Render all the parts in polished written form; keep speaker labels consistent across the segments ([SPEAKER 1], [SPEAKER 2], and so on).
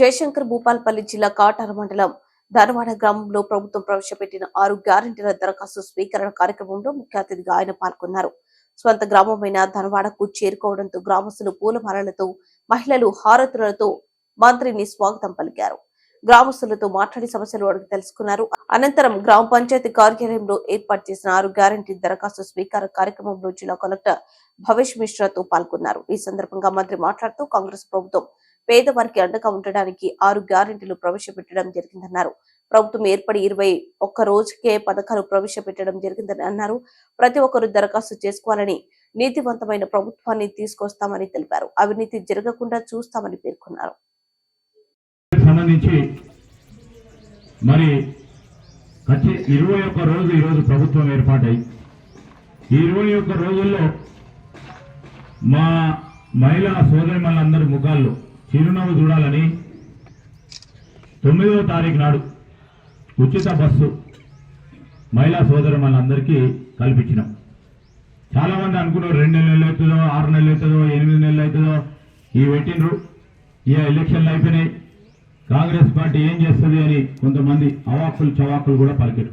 [SPEAKER 1] జయశంకర్ భూపాలపల్లి జిల్లా కాటార మండలం ధనవాడ గ్రామంలో ప్రభుత్వం ప్రవేశపెట్టిన 6 గ్యారెంటీల దరఖాస్తు స్వీకరణ కార్యక్రమంలో ముఖ్య అతిథిగా ఆయన పాల్గొన్నారు. స్వంత గ్రామమైన ధనవాడకు చేరుకోవడంతో గ్రామస్తులు పూలమాలలతో, మహిళలు హారతులతో మంత్రిని స్వాగతం పలికారు. గ్రామస్తులతో మాట్లాడి సమస్యలు అడిగి తెలుసుకున్నారు. అనంతరం గ్రామ పంచాయతీ కార్యాలయంలో ఏర్పాటు చేసిన 6 గ్యారెంటీ దరఖాస్తు స్వీకార కార్యక్రమంలో జిల్లా కలెక్టర్ భవేష్ మిశ్రాతో పాల్గొన్నారు. ఈ సందర్భంగా మంత్రి మాట్లాడుతూ కాంగ్రెస్ ప్రభుత్వం పేదవారికి అండగా ఉండడానికి 6 గ్యారెంటీలు ప్రవేశపెట్టడం జరిగిందన్నారు. ప్రభుత్వం ఏర్పడి 21 రోజుకే పథకాలు ప్రవేశపెట్టడం జరిగిందని అన్నారు. ప్రతి ఒక్కరూ దరఖాస్తు చేసుకోవాలని, నీతివంతమైన ప్రభుత్వాన్ని తీసుకొస్తామని తెలిపారు. అవినీతి జరగకుండా చూస్తామని పేర్కొన్నారు.
[SPEAKER 2] సంబంధించి మరి 21 రోజు ఈరోజు ప్రభుత్వం ఏర్పాటై ఈ 21 రోజుల్లో మా మహిళా సోదరిమణులందరి ముఖాల్లో చిరునవ్వు చూడాలని 9వ తారీఖు నాడు ఉచిత బస్సు మహిళా సోదరిమణులందరికీ కల్పించినాం. చాలా మంది అనుకున్నారు 2 నెలలు అవుతుందో, 6 నెలలు అవుతుందో, 8 నెలలు అవుతుందో ఈ పెట్టినరు, ఈ ఎలక్షన్లు అయిపోయినాయి, కాంగ్రెస్ పార్టీ ఏం చేస్తుంది అని కొంతమంది అవాక్కులు చవాకులు కూడా పలికారు.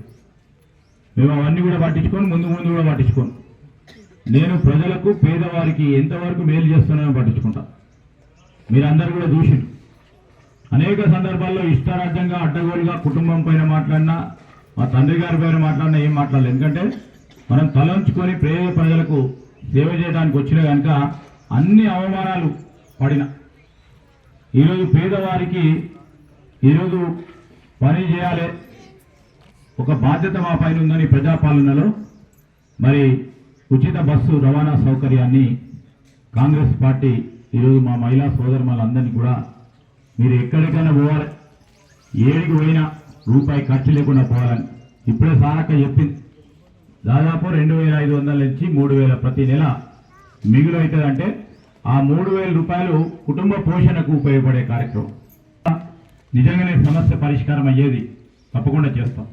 [SPEAKER 2] మేము అవన్నీ కూడా పట్టించుకొని ముందు కూడా పట్టించుకోను. నేను ప్రజలకు, పేదవారికి ఎంతవరకు మేలు చేస్తున్నానో పట్టించుకుంటా. మీరందరూ కూడా చూసిండు. అనేక సందర్భాల్లో ఇష్టారాజ్యంగా అడ్డగోలుగా కుటుంబం పైన మాట్లాడినా, మా తండ్రి గారి పైన మాట్లాడినా ఏం మాట్లాడలేదు. ఎందుకంటే మనం తలంచుకొని పేద ప్రజలకు సేవ చేయడానికి వచ్చినా కనుక అన్ని అవమానాలు పడిన ఈరోజు పేదవారికి ఈరోజు పని చేయాలి, ఒక బాధ్యత మా పైన ఉందని ప్రజాపాలనలో మరి ఉచిత బస్సు రవాణా సౌకర్యాన్ని కాంగ్రెస్ పార్టీ ఈరోజు మా మహిళా సోదరులందరినీ కూడా మీరు ఎక్కడికైనా పోవాలి, ఏడికి పోయినా రూపాయి ఖర్చు లేకుండా పోవాలని ఇప్పుడే సారక్క చెప్పింది. దాదాపు 2500 నుంచి 3000 ప్రతి నెల మిగులు అవుతుందంటే ఆ 3000 రూపాయలు కుటుంబ పోషణకు ఉపయోగపడే కార్యక్రమం. నిజంగానే సమస్య పరిష్కారం అయ్యేది తప్పకుండా చేస్తాం.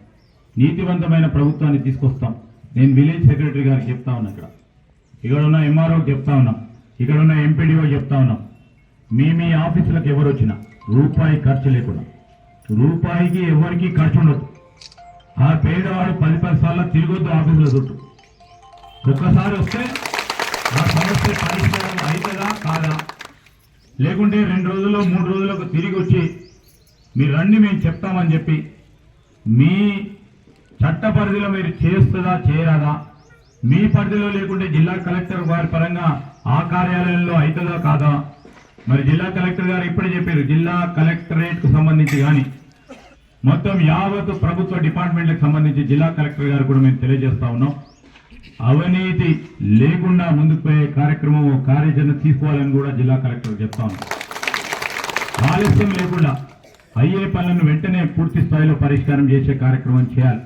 [SPEAKER 2] నీతివంతమైన ప్రభుత్వాన్ని తీసుకొస్తాం. నేను విలేజ్ సెక్రటరీ గారికి చెప్తా ఉన్నా, ఇక్కడ ఉన్న ఎంఆర్ఓకి చెప్తా ఉన్నాం, ఇక్కడ ఉన్న ఎంపీడీఓ చెప్తా ఉన్నాం. మీ ఆఫీసులకు ఎవరు వచ్చినా రూపాయి ఖర్చు లేకుండా, రూపాయికి ఎవరికి ఖర్చు ఉండదు. ఆ పేదవాడు 10 సార్లు తిరగొద్దు ఆఫీసుల చుట్టూ. ఒక్కసారి వస్తే ఆ సమస్య పరిష్కారం అవుతుందా కాదా, లేకుంటే 2 రోజుల్లో 3 రోజులకు తిరిగి వచ్చి మీరు రండి మేము చెప్తామని చెప్పి మీ చట్ట పరిధిలో మీరు చేస్తుందా చేయరాదా, మీ పరిధిలో లేకుంటే జిల్లా కలెక్టర్ వారి పరంగా ఆ కార్యాలయంలో అవుతుందా కాదా. మరి జిల్లా కలెక్టర్ గారు ఇప్పుడే చెప్పారు, జిల్లా కలెక్టరేట్కు సంబంధించి కానీ మొత్తం యావత్ ప్రభుత్వ డిపార్ట్మెంట్లకు సంబంధించి జిల్లా కలెక్టర్ గారు కూడా మేము తెలియజేస్తా ఉన్నాం. అవినీతి లేకుండా ముందుకు పోయే కార్యక్రమం, కార్యాచరణ తీసుకోవాలని కూడా జిల్లా కలెక్టర్ చెప్తా ఉన్నాం. ఆలస్యం లేకుండా అయ్యే పనులను వెంటనే పూర్తి స్థాయిలో పరిష్కారం చేసే కార్యక్రమం చేయాలి.